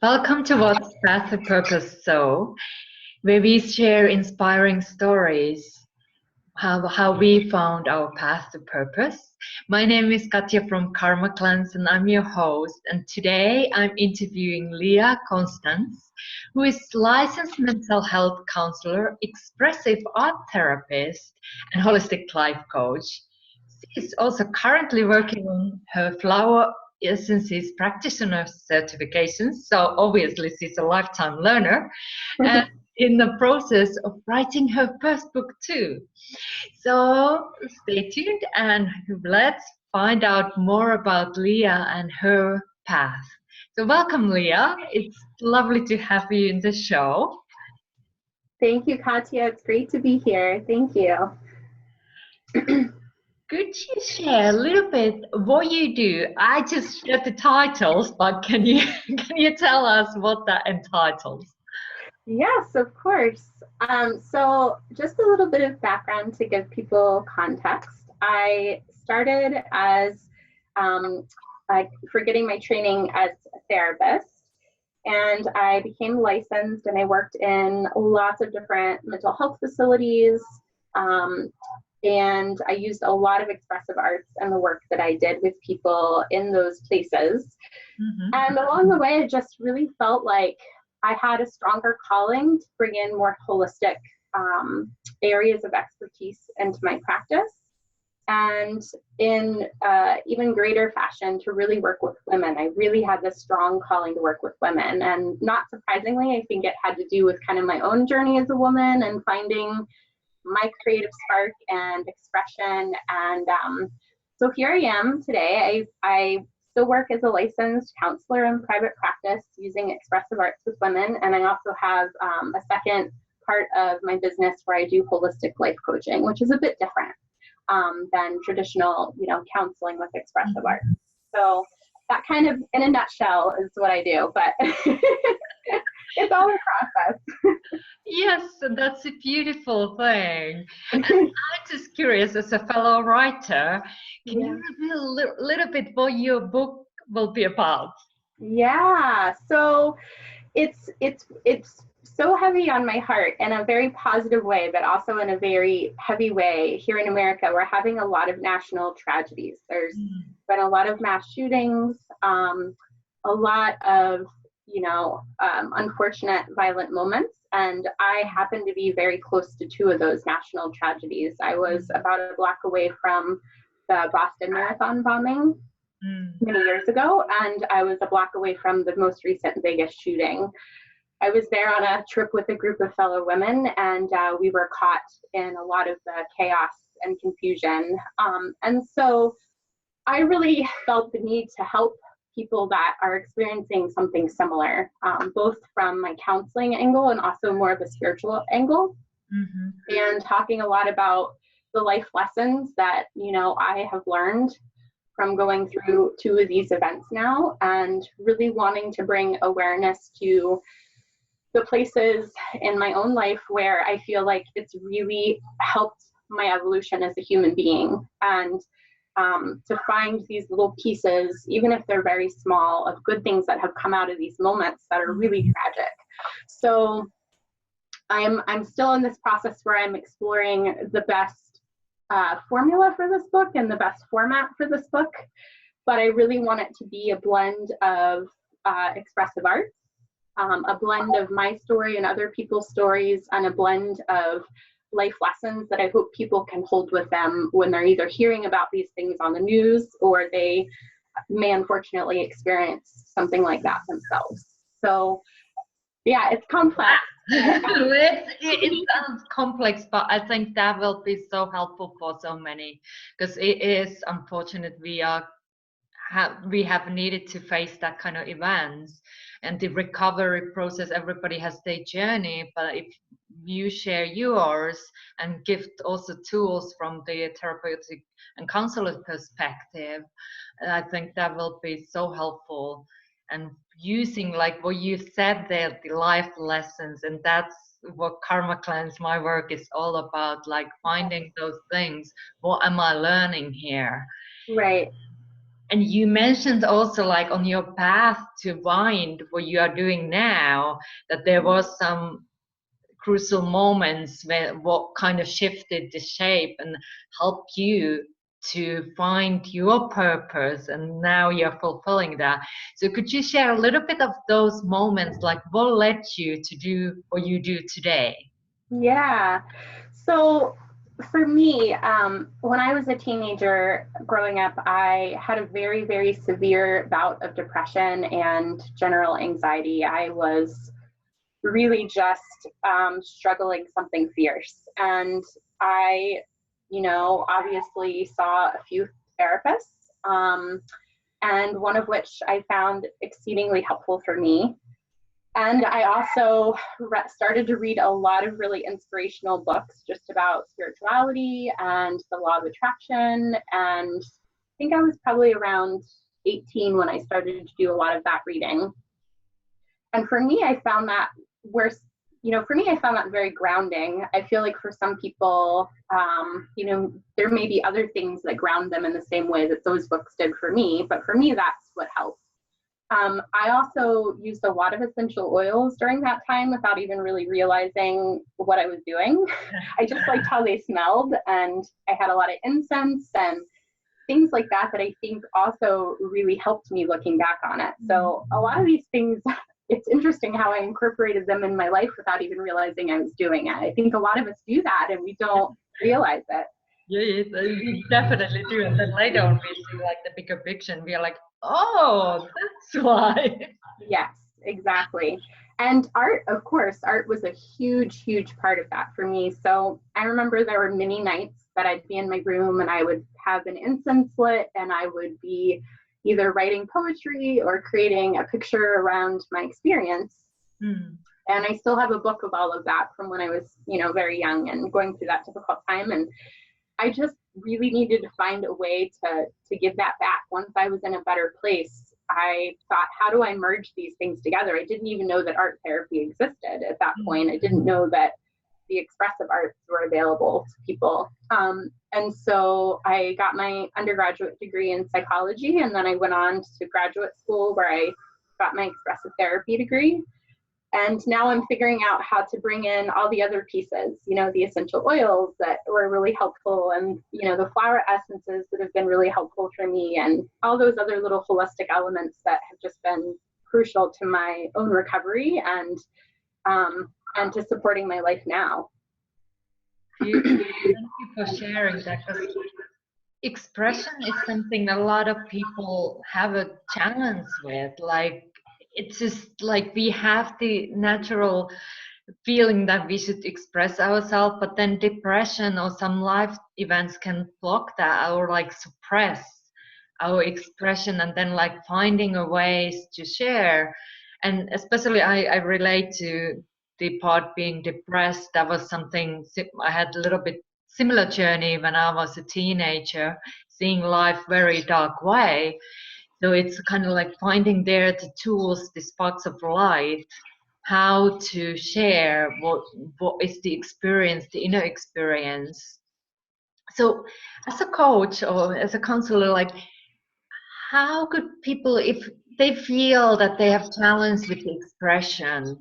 Welcome to What's Path to Purpose So, where we share inspiring stories, how we found our path to purpose. My name is Katja from Karma Cleanse and I'm your host. And today I'm interviewing Leah Constantz, who is licensed mental health counselor, expressive art therapist, and holistic life coach. She is also currently working on her flower essences practitioner certifications, so obviously she's a lifetime learner, and in the process of writing her first book too. So stay tuned and let's find out more about Leah and her path. So welcome, Leah. It's lovely to have you in the show. Thank you, Katja. It's great to be here. Thank you. Could you share a little bit what you do? I just shared the titles, but can you tell us what that entitles? Yes, of course. So just a little bit of background to give people context. I started as for getting my training as a therapist, and I became licensed, and I worked in lots of different mental health facilities. And I used a lot of expressive arts and the work that I did with people in those places. Mm-hmm. And along the way, it just really felt like I had a stronger calling to bring in more holistic areas of expertise into my practice. And in even greater fashion, to really work with women. I really had this strong calling to work with women. And not surprisingly, I think it had to do with kind of my own journey as a woman and finding my creative spark and expression. And so here I am today. I still work as a licensed counselor in private practice using expressive arts with women. And I also have a second part of my business where I do holistic life coaching, which is a bit different than traditional, counseling with expressive arts. So that kind of, in a nutshell, is what I do. But it's all a process. Yes, that's a beautiful thing. And I'm just curious, as a fellow writer, can you reveal a little bit what your book will be about? Yeah, so it's so heavy on my heart in a very positive way, but also in a very heavy way. Here in America, we're having a lot of national tragedies. There's been a lot of mass shootings, a lot of unfortunate violent moments. And I happen to be very close to two of those national tragedies. I was about a block away from the Boston Marathon bombing many years ago, and I was a block away from the most recent Vegas shooting. I was there on a trip with a group of fellow women, and we were caught in a lot of the chaos and confusion. And so I really felt the need to help people that are experiencing something similar, both from my counseling angle and also more of a spiritual angle, and talking a lot about the life lessons that, I have learned from going through two of these events now, and really wanting to bring awareness to the places in my own life where I feel like it's really helped my evolution as a human being. And to find these little pieces, even if they're very small, of good things that have come out of these moments that are really tragic. So I'm still in this process where I'm exploring the best formula for this book and the best format for this book, but I really want it to be a blend of expressive arts, a blend of my story and other people's stories, and a blend of life lessons that I hope people can hold with them when they're either hearing about these things on the news or they may unfortunately experience something like that themselves. So yeah, it's complex. It sounds complex, but I think that will be so helpful for so many, because it is unfortunate we have needed to face that kind of events, and the recovery process, everybody has their journey, but if you share yours and give also tools from the therapeutic and counselor perspective, I think that will be so helpful. And using, like what you said there, the life lessons, and that's what Karma Cleanse, my work, is all about, like finding those things. What am I learning here? Right. And you mentioned also, like, on your path to find what you are doing now, that there was some crucial moments where what kind of shifted the shape and helped you to find your purpose, and now you're fulfilling that. So could you share a little bit of those moments, like what led you to do what you do today? Yeah. So for me, when I was a teenager growing up, I had a very, very severe bout of depression and general anxiety. I was really just struggling something fierce. And I, obviously saw a few therapists, and one of which I found exceedingly helpful for me. And I also started to read a lot of really inspirational books just about spirituality and the law of attraction. And I think I was probably around 18 when I started to do a lot of that reading. And for me, I found that I found that very grounding. I feel like for some people, there may be other things that ground them in the same way that those books did for me. But for me, that's what helped. I also used a lot of essential oils during that time without even really realizing what I was doing. I just liked how they smelled, and I had a lot of incense and things like that I think also really helped me looking back on it. So a lot of these things, it's interesting how I incorporated them in my life without even realizing I was doing it. I think a lot of us do that and we don't realize it. Yeah, we definitely do. And then later on, we see like the bigger picture and we are like, oh, that's why. Yes, exactly. And art, of course, art was a huge, huge part of that for me. So I remember there were many nights that I'd be in my room and I would have an incense lit and I would be either writing poetry or creating a picture around my experience. And I still have a book of all of that from when I was, very young and going through that difficult time. And I just really needed to find a way to give that back. Once I was in a better place, I thought, how do I merge these things together? I didn't even know that art therapy existed at that point. I didn't know that the expressive arts were available to people. And so I got my undergraduate degree in psychology, and then I went on to graduate school where I got my expressive therapy degree. And now I'm figuring out how to bring in all the other pieces, the essential oils that were really helpful, and, the flower essences that have been really helpful for me, and all those other little holistic elements that have just been crucial to my own recovery and to supporting my life now. Thank you for sharing that, because expression is something a lot of people have a challenge with. Like, it's just like we have the natural feeling that we should express ourselves, but then depression or some life events can block that or like suppress our expression, and then like finding a ways to share. And especially I relate to the part being depressed. That was something I had a little bit similar journey when I was a teenager, seeing life very dark way. So it's kind of like finding there the tools, the sparks of light, how to share what is the experience, the inner experience. So as a coach or as a counselor, like, how could people, if they feel that they have challenge with the expression,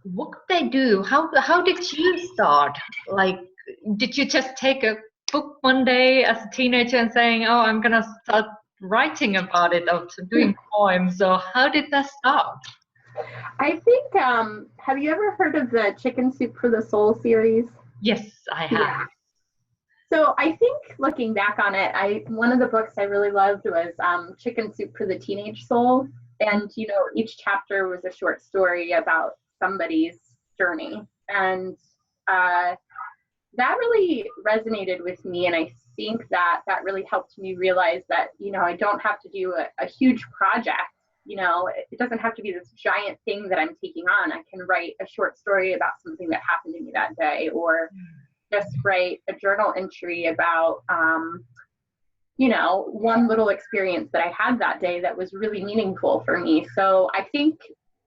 what could they do? How did you start? Like, did you just take a book one day as a teenager and saying, oh, I'm gonna start writing about it or doing poems? Or how did that start? I think, have you ever heard of the Chicken Soup for the Soul series? Yes, I have. Yeah. So I think looking back on it, one of the books I really loved was Chicken Soup for the Teenage Soul. And, each chapter was a short story about somebody's journey. And that really resonated with me. And I think that really helped me realize that, I don't have to do a huge project. It doesn't have to be this giant thing that I'm taking on. I can write a short story about something that happened to me that day, or just write a journal entry about, one little experience that I had that day that was really meaningful for me. So I think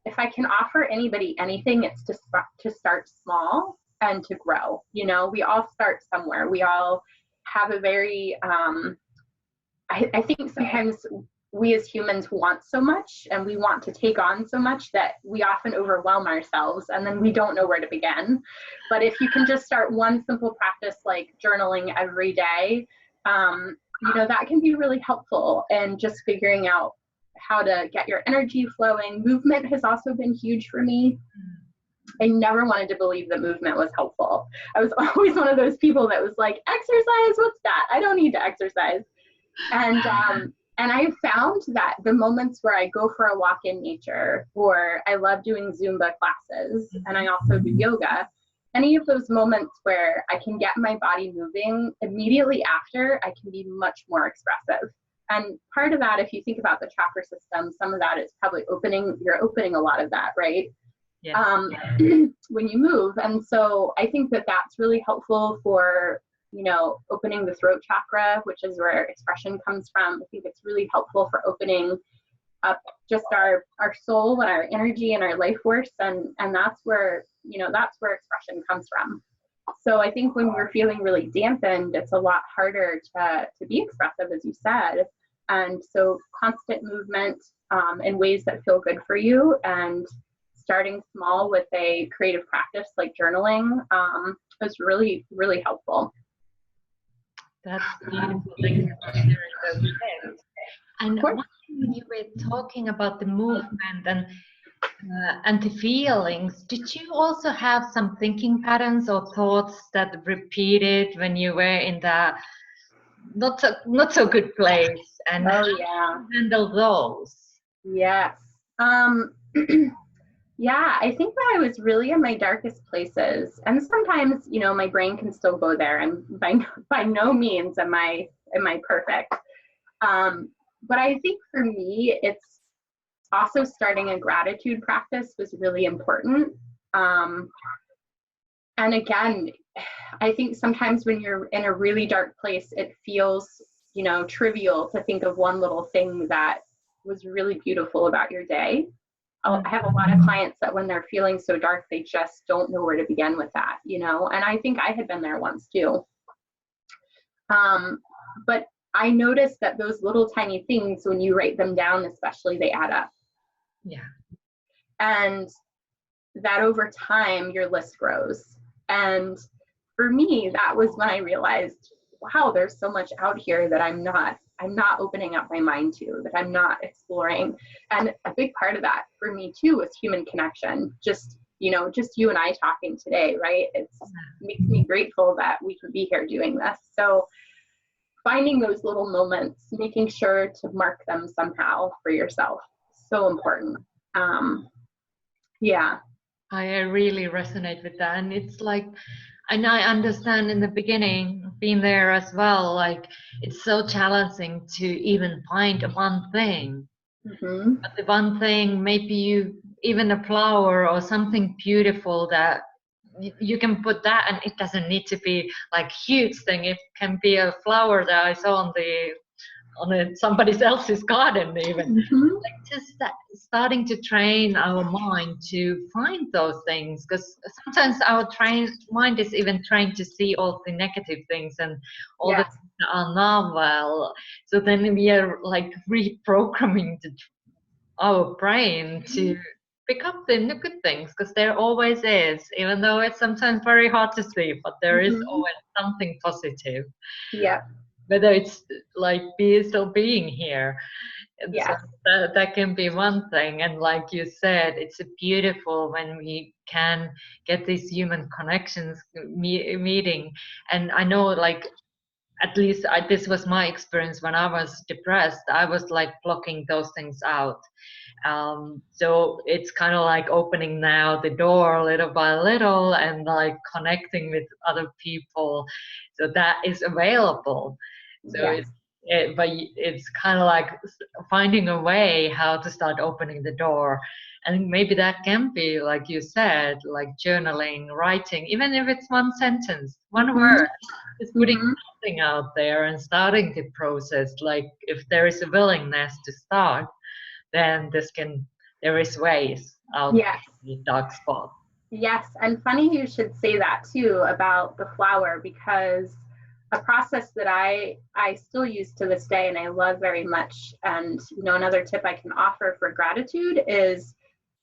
if I can offer anybody anything, it's to start small and to grow. We all start somewhere. We all have a very, I think sometimes we as humans want so much and we want to take on so much that we often overwhelm ourselves and then we don't know where to begin. But if you can just start one simple practice like journaling every day, that can be really helpful in just figuring out how to get your energy flowing. Movement has also been huge for me. I never wanted to believe that movement was helpful. I was always one of those people that was like, exercise, what's that? I don't need to exercise. And I found that the moments where I go for a walk in nature, or I love doing Zumba classes, and I also do yoga, any of those moments where I can get my body moving, immediately after, I can be much more expressive. And part of that, if you think about the chakra system, some of that is probably you're opening a lot of that, right? Yes. When you move. And so I think that that's really helpful for, opening the throat chakra, which is where expression comes from. I think it's really helpful for opening up just our soul and our energy and our life force. And that's where, that's where expression comes from. So I think when we're feeling really dampened, it's a lot harder to be expressive, as you said. And so constant movement in ways that feel good for you, and starting small with a creative practice like journaling is really, really helpful. That's beautiful. Thank you for sharing those tips. And one thing you were talking about the movement and the feelings, did you also have some thinking patterns or thoughts that repeated when you were in the not so good place? And how did you handle those? Yes. Yeah, I think that I was really in my darkest places, and sometimes, my brain can still go there, and by no means am I perfect. But I think for me, it's also starting a gratitude practice was really important. And again, I think sometimes when you're in a really dark place, it feels, trivial to think of one little thing that was really beautiful about your day. I have a lot of clients that when they're feeling so dark, they just don't know where to begin with that, and I think I had been there once too. But I noticed that those little tiny things, when you write them down, especially, they add up. Yeah. And that over time, your list grows. And for me, that was when I realized, wow, there's so much out here that I'm not opening up my mind to, that I'm not exploring. And a big part of that for me too was human connection. Just you and I talking today, right? It makes me grateful that we can be here doing this. So finding those little moments, making sure to mark them somehow for yourself, so important. Yeah. I really resonate with that. And it's like, and I understand in the beginning, being there as well, like it's so challenging to even find one thing. Mm-hmm. But the one thing, maybe even a flower or something beautiful that you can put that, and it doesn't need to be like huge thing. It can be a flower that I saw on somebody else's garden even. Mm-hmm. Like just starting to train our mind to find those things, because sometimes our mind is even trying to see all the negative things and all the things that are not well. So then we are like reprogramming our brain to pick up the good things, because there always is, even though it's sometimes very hard to see, but there is always something positive. Yeah. Whether it's like still being here. And so that can be one thing. And like you said, it's beautiful when we can get these human connections meeting. And I know, like, at least this was my experience when I was depressed. I was like blocking those things out. So it's kind of like opening now the door little by little and like connecting with other people. So that is available. So but it's kind of like finding a way how to start opening the door. And maybe that can be, like you said, like journaling, writing, even if it's one sentence, one word, just putting something out there and starting the process. Like if there is a willingness to start, then there is ways out of the dark spot. Yes, and funny you should say that too about the flower, because a process that I still use to this day and I love very much. And, another tip I can offer for gratitude is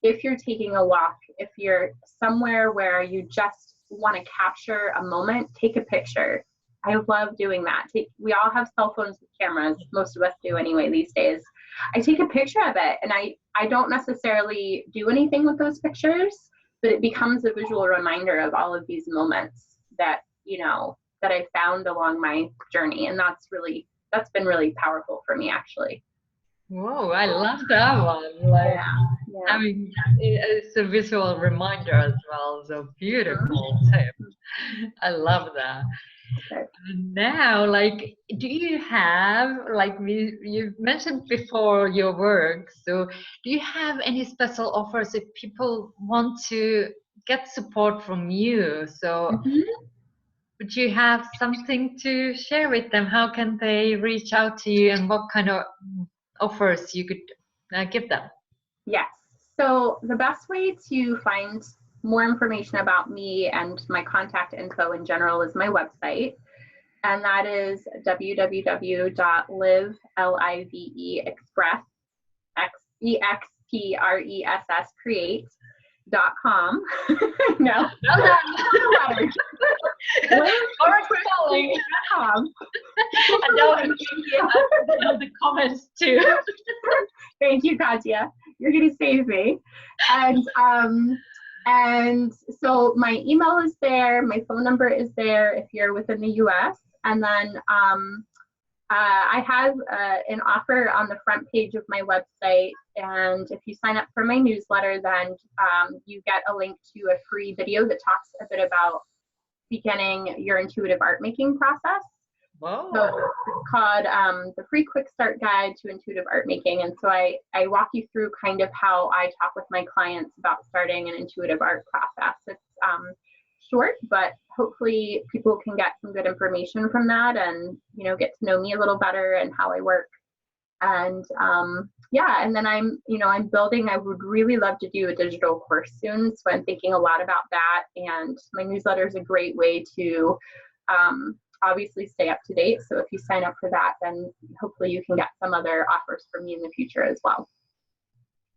if you're taking a walk, if you're somewhere where you just want to capture a moment, take a picture. I love doing that. We all have cell phones with cameras. Most of us do anyway these days. I take a picture of it, and I don't necessarily do anything with those pictures, but it becomes a visual reminder of all of these moments that, that I found along my journey. And that's been really powerful for me, actually. Whoa, I love that one. Like, yeah. I mean, it's a visual reminder as well. So beautiful tip. I love that. Okay. Now, like, do you have, like you mentioned before your work, so do you have any special offers if people want to get support from you? So would you have something to share with them? How can they reach out to you, and what kind of offers you could give them? Yes. So the best way to find more information about me and my contact info in general is my website. And that is create.com. No. Live.com. And now the comments too. Thank you, Katja. You're going to save me. And so my email is there. My phone number is there if you're within the US. And then I have an offer on the front page of my website. And if you sign up for my newsletter, then you get a link to a free video that talks a bit about beginning your intuitive art making process. Whoa. So it's called the Free Quick Start Guide to Intuitive Art Making. And so I walk you through kind of how I talk with my clients about starting an intuitive art process. It's short, but hopefully people can get some good information from that and, get to know me a little better and how I work. And and then I'm building, I would really love to do a digital course soon. So I'm thinking a lot about that. And my newsletter is a great way to obviously stay up to date. So if you sign up for that, then hopefully you can get some other offers from me in the future as well.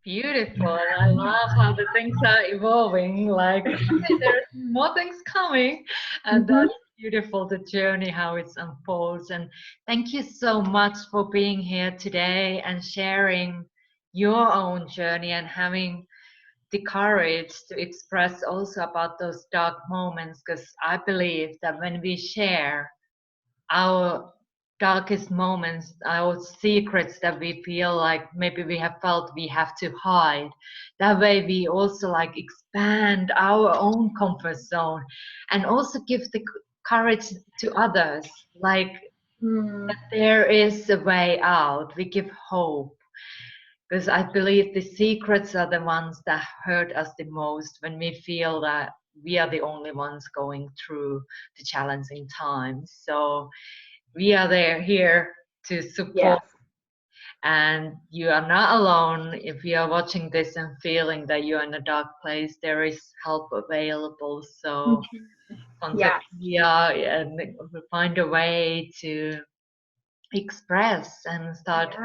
Beautiful. I love how the things are evolving. Like, there's more things coming. And that's beautiful, the journey, how it unfolds. And thank you so much for being here today and sharing your own journey and having the courage to express also about those dark moments, because I believe that when we share our darkest moments, our secrets that we feel like maybe we have felt we have to hide, that way we also like expand our own comfort zone and also give the courage to others, like that there is a way out. We give hope, because I believe the secrets are the ones that hurt us the most when we feel that we are the only ones going through the challenging times. So we are here to support. Yes. And you are not alone. If you are watching this and feeling that you're in a dark place, there is help available. So contact Leah and find a way to express and start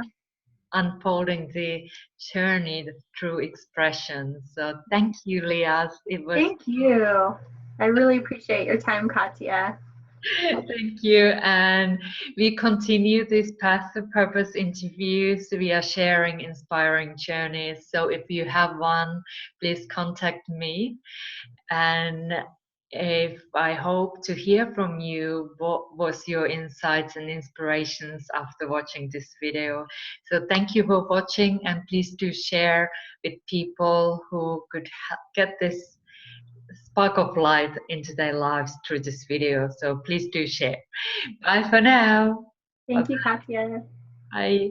unfolding the journey through expression. So thank you, Leahs. Thank you. I really appreciate your time, Katja. Thank you. And we continue this Path to Purpose interviews. We are sharing inspiring journeys. So if you have one, please contact me. And if I hope to hear from you, what was your insights and inspirations after watching this video. So thank you for watching, and please do share with people who could get this spark of light into their lives through this video. So please do share. Bye for now. Thank you, Katja. Bye.